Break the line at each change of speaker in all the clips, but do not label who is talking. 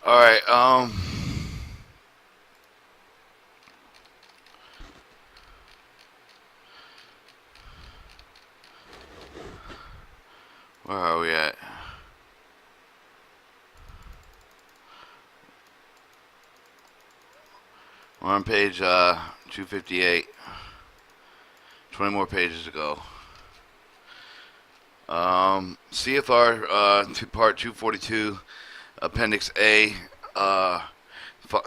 Alright, where are we at? We're on page 258. 20 more pages to go. CFR part 242, Appendix A,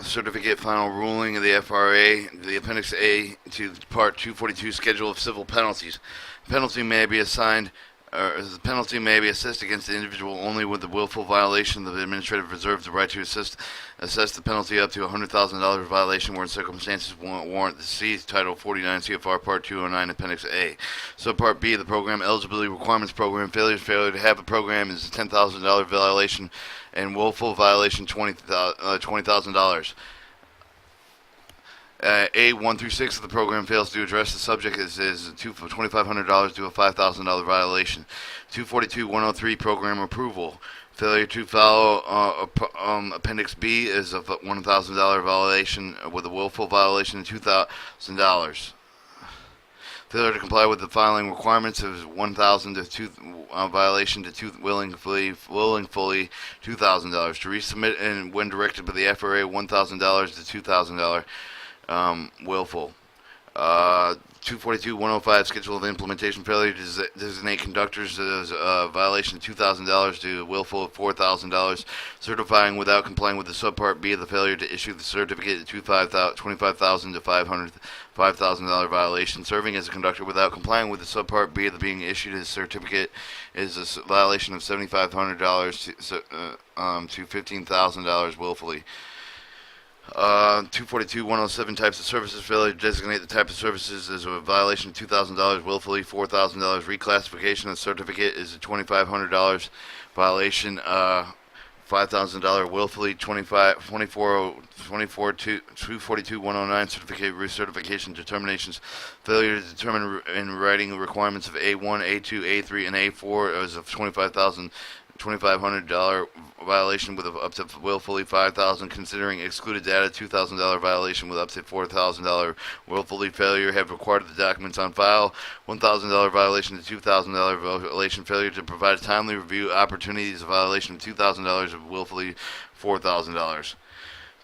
Certificate Final Ruling of the FRA, the Appendix A to Part 242, Schedule of Civil Penalties. Penalty may be assigned, or the penalty may be assessed against the individual only with the willful violation of the administrative reserves the right to assess the penalty up to $100,000 violation where circumstances warrant the C, Title 49 CFR Part 209, Appendix A. Subpart B, the program eligibility requirements program. Failure to have a program is a $10,000 violation, and willful violation $20,000. A1 through 6 of the program fails to address the subject is $2,500 to a $5,000 violation. 242-103 program approval. Failure to follow Appendix B is a $1,000 violation with a willful violation of $2,000. Failure to comply with the filing requirements is $1,000 to violation to willingly $2,000. To resubmit and when directed by the FRA, $1,000 to $2,000. Willful. 242-105 Schedule of Implementation. Failure to designate conductors as a violation of $2,000 to willful of $4,000. Certifying without complying with the subpart B of the failure to issue the certificate $25,000 to $5,000 violation. Serving as a conductor without complying with the subpart B of the being issued as certificate is a violation of $7,500 to $15,000 willfully. 242-107 Types of services. Failure to designate the type of services as a violation of $2,000 willfully. $4,000 reclassification of certificate is a $2,500 violation. $5,000 willfully. 242-109 certificate recertification determinations. Failure to determine in writing requirements of A1, A2, A3, and A4 as of $2,500 violation with up to willfully $5,000. Considering excluded data, $2,000 violation with up to $4,000 willfully. Failure have required the documents on file, $1,000 violation to $2,000 violation. Failure to provide a timely review opportunities, a violation of $2,000 of willfully $4,000.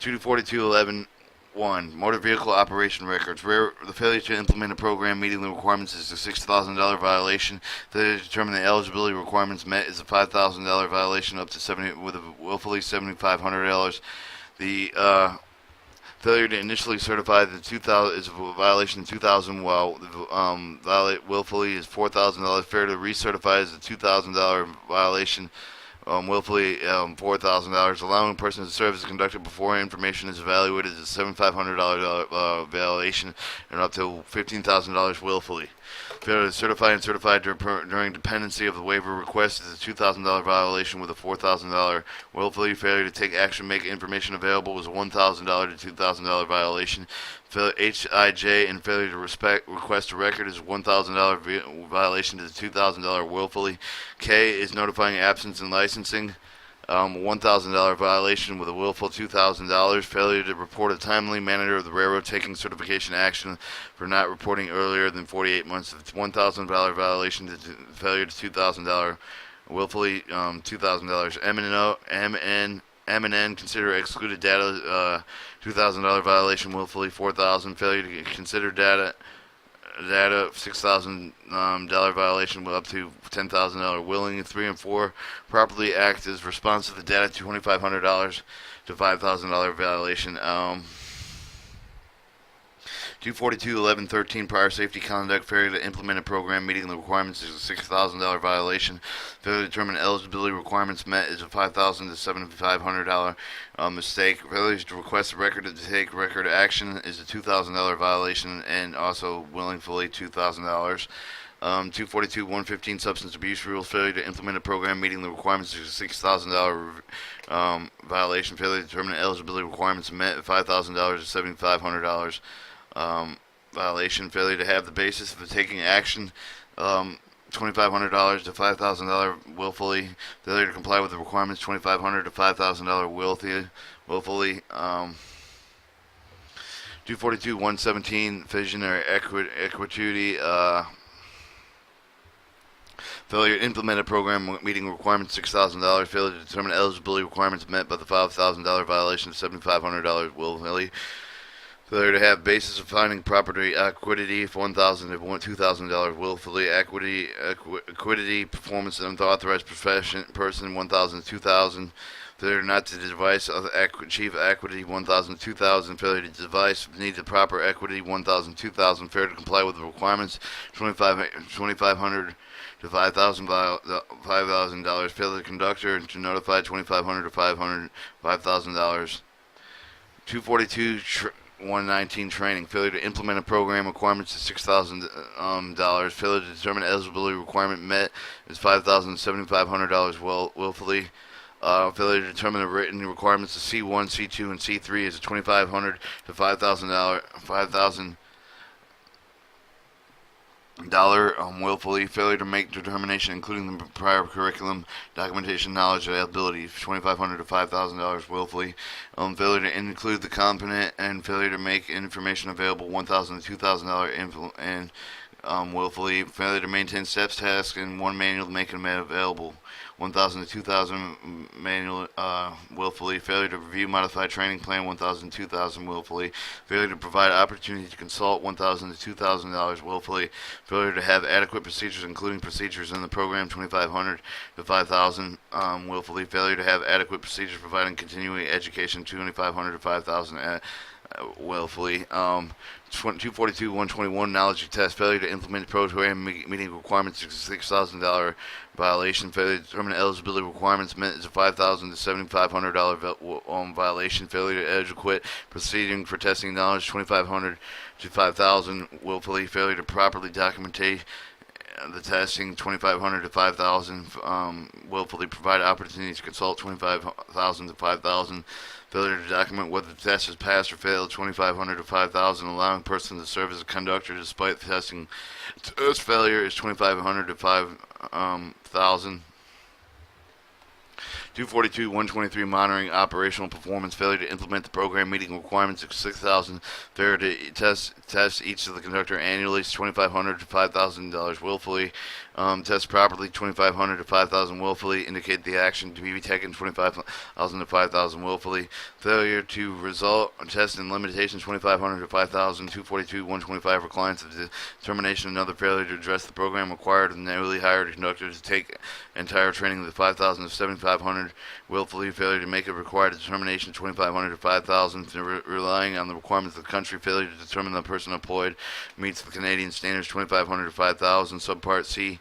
242-11. 1. Motor vehicle operation records. The failure to implement a program meeting the requirements is a $6,000 violation. Failure to determine the eligibility requirements met is a $5,000 violation up to with a willfully $7,500. The failure to initially certify the 2,000 is a violation of $2,000, while violate willfully is $4,000. Failure to recertify is a $2,000 violation. Willfully $4,000. Allowing a person to serve as a conductor before information is evaluated as a $7,500 violation and up to $15,000 willfully. Failure to certify and certify during dependency of the waiver request is a $2,000 violation with a $4,000 willfully. Failure to take action, make information available is a $1,000 to $2,000 violation. HIJ and failure to request a record is a $1,000 violation to the $2,000 willfully. K is notifying absence and licensing, $1,000 violation with a willful $2,000. Failure to report a timely manner of the railroad taking certification action for not reporting earlier than 48 months. It's $1,000 violation to failure to $2,000 willfully, $2,000. M&N consider excluded data, $2,000 violation willfully. $4,000 failure to consider data $6,000 violation with up to $10,000 willing. 3 and 4 properly act as responsive to data, $2,500 to $5,000 violation. 242-11-13 prior safety conduct. Failure to implement a program meeting the requirements is a $6,000 violation. Failure to determine eligibility requirements met is a $5,000 to $7,500 mistake. Failure to request a record to take record action is a $2,000 violation and also willingly $2,000. 242-115 substance abuse rules. Failure to implement a program meeting the requirements is a $6,000 violation. Failure to determine eligibility requirements met $5,000 to $7,500 violation. Failure to have the basis for taking action $2,500 to $5,000 willfully. Failure to comply with the requirements, $2,500 to $5,000 willfully. 242-117 fission or equity. Failure to implement a program meeting requirements, $6,000. Failure to determine eligibility requirements met by the $5,000 violation, $7,500 willfully. Failure to have basis of finding property equity, $1,000 to $2,000 willfully. Equity performance of unauthorized person, $1,000 to $2,000. Failure not to devise achieve equity, $1,000 to $2,000. Failure to devise need the proper equity, $1,000 to $2,000. Failure to comply with the requirements, $2,500 to $5,000. Failure to conductor to notify, $2,500 to $5,000. 242-119 training. Failure to implement a program requirements is $6,000. Failure to determine eligibility requirement met is $5,000 to $7,500 willfully. Failure to determine the written requirements of C1, C2, and C3 is $2,500 to $5,000 willfully. Failure to make determination including the prior curriculum, documentation, knowledge, availability, $2,500 to $5,000 willfully. Failure to include the component and failure to make information available, $1,000 to $2,000 and willfully. Failure to maintain steps, tasks, and one manual to make them available, $1,000 to $2,000 manual willfully. Failure to review modified training plan, $1,000 to $2,000 willfully. Failure to provide opportunity to consult, $1,000 to $2,000 willfully. Failure to have adequate procedures, including procedures in the program, $2,500 to $5,000 willfully. Failure to have adequate procedures providing continuing education, $2,500 to $5,000 willfully. 242-121 knowledge test. Failure to implement program meeting requirements, $6,000 violation. Failure to determine eligibility requirements met is a $5,000 to $7,500 violation. Failure to adequate proceeding for testing knowledge, $2,500 to $5,000 willfully. Failure to properly document the testing, $2,500 to $5,000 willfully. Provide opportunity to consult, $25,000 to $5,000. Failure to document whether the test has passed or failed, $2,500 to $5,000. Allowing person to serve as a conductor despite the testing test failure is $2,500 to $5,000. 242-123 monitoring operational performance. Failure to implement the program meeting requirements of $6,000. Failure to test each of the conductor annually is $2,500 to $5,000 willfully. Test properly, $2,500 to $5,000 willfully. Indicate the action to be taken, $25,000 to $5,000 willfully. Failure to result test and limitations, $2,500 to $5,000. 242-125 for clients of determination. Another failure to address the program required of the newly hired conductor to take entire training of the $5,000 to $7,500 willfully. Failure to make a required determination, $2,500 to $5,000. Relying on the requirements of the country. Failure to determine the person employed meets the Canadian standards, $2,500 to $5,000. Subpart C.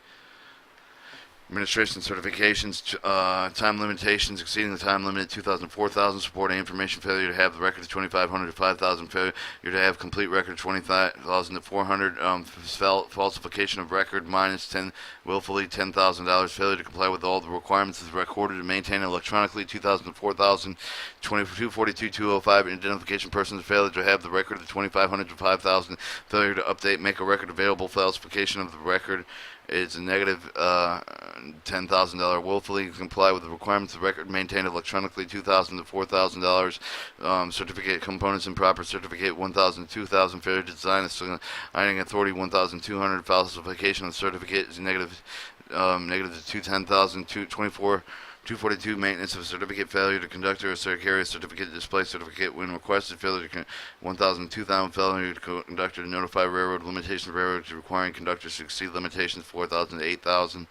Administration certifications, time limitations exceeding the time limit, 2,000 to 4,000. Supporting information. Failure to have the record of 2,500 to 5,000. Failure to have complete record, 20,000 to 400. Falsification of record, minus 10 willfully, $10,000. Failure to comply with all the requirements is recorded and maintained electronically, 2,000 to 4,000. 242-205 identification persons. Failure to have the record of 2,500 to 5,000. Failure to update, make a record available. Falsification of the record is a negative $10,000 willfully. Comply with the requirements of the record maintained electronically, $2,000 to $4,000. Certificate components improper certificate, $1,000 to $2,000. Failure to design a signing authority, $1,200. Falsification of the certificate is negative to $10,000 to 24. 242 maintenance of certificate. Failure to conductor or carry a certificate, display certificate when requested. Failure to 1,000 2,000. Failure to conductor to notify railroad limitations of railroad requiring conductors to exceed limitations, 4,000 to 8,000.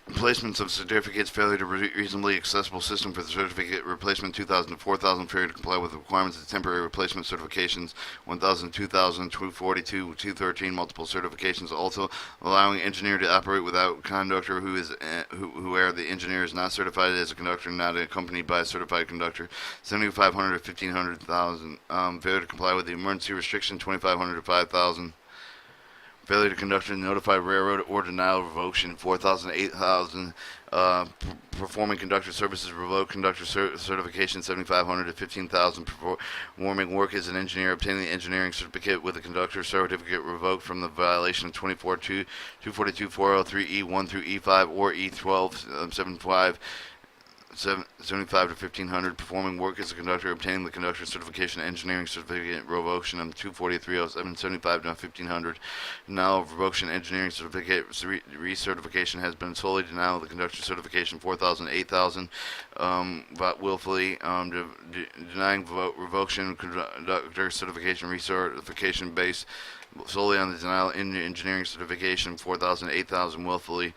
Replacements of certificates. Failure to reasonably accessible system for the certificate replacement, 2,000 to 4,000. Failure to comply with the requirements of temporary replacement certifications, 1,000 to 2,000. 242 213 multiple certifications. Also allowing engineer to operate without conductor where the engineer is not certified as a conductor, not accompanied by a certified conductor, 7,500 to 1,500,000. Failure to comply with the emergency restriction, 2,500 to 5,000. Failure to conduct a notified railroad or denial of revocation, 4,000 to 8,000. Performing conductor services revoked. Conductor certification 7,500 to 15,000. Performing work as an engineer, obtaining the engineering certificate with a conductor certificate revoked from the violation of 242-403E1 through E5 or E12 75 75 to 1500, performing work as a conductor, obtaining the conductor certification, engineering certificate, revocation of 24307 75 to 1500. Denial of revocation, engineering certificate, recertification has been solely denial of the conductor certification 4000 8000. But willfully denying revocation, conductor certification, recertification based solely on the denial in engineering certification 4000 8000 willfully.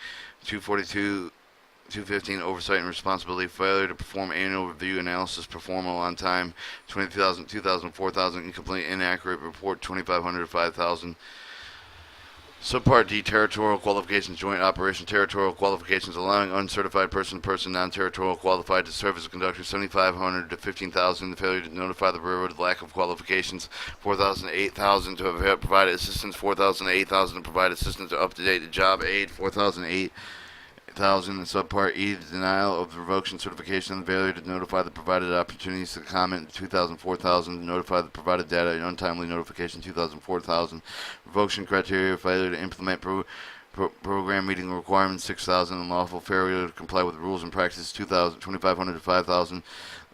215 oversight and responsibility, failure to perform annual review analysis, perform on time, 20,000, 2,000, 4,000, incomplete, inaccurate report, 2,500 to 5,000. Subpart D, territorial qualifications, joint operation, territorial qualifications, allowing uncertified person, non-territorial qualified to serve as a conductor, 7,500 to 15,000. Failure to notify the railroad, lack of qualifications, 4,000 to 8,000 to have provided assistance, 4,000 to 8,000 to provide assistance to up-to-date job aid, 4,000 to 8,000. Subpart E, the denial of the revocation certification and failure to notify the provided opportunities to comment, 2,000, 4,000, notify the provided data, and untimely notification, 2,000, 4,000. Revocation criteria, failure to implement program meeting requirements, 6,000. Unlawful failure to comply with rules and practices, 2,000, 2,500 to 5,000.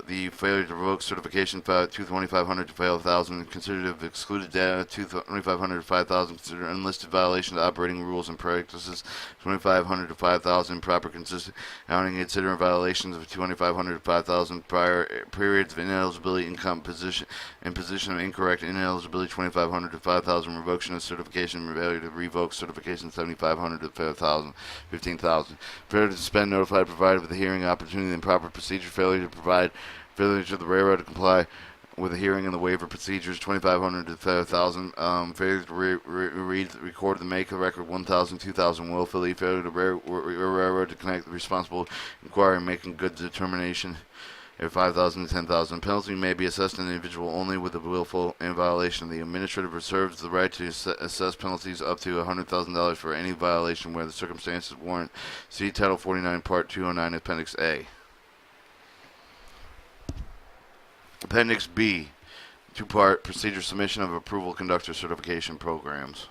The failure to revoke certification, 2,500 to 5,000. Considered of excluded data, 2,500 to 5,000. Considered unlisted violation of operating rules and practices, 2,500 to 5,000. Proper consistent accounting, considering violations of 2,500 to 5,000. Prior periods of ineligibility, imposition of incorrect ineligibility, 2,500 to 5,000. Revocation of certification, failure to revoke certification, 7,500 to 5,000, 15,000. Failure to suspend, notified, provided with a hearing opportunity and proper procedure. Failure to provide, failure to the railroad to comply with a hearing and the waiver procedures, 2,500 to 5,000. Failure to record the make of record, 1,000, 2,000 willfully. Failure to railroad to connect the responsible inquiry and making good determination at 5,000 to 10,000. Penalty may be assessed an individual only with a willful in violation. The administrative reserves the right to assess penalties up to $100,000 for any violation where the circumstances warrant. See Title 49, Part 209, Appendix A. Appendix B, two-part procedure submission of approval conductor certification programs.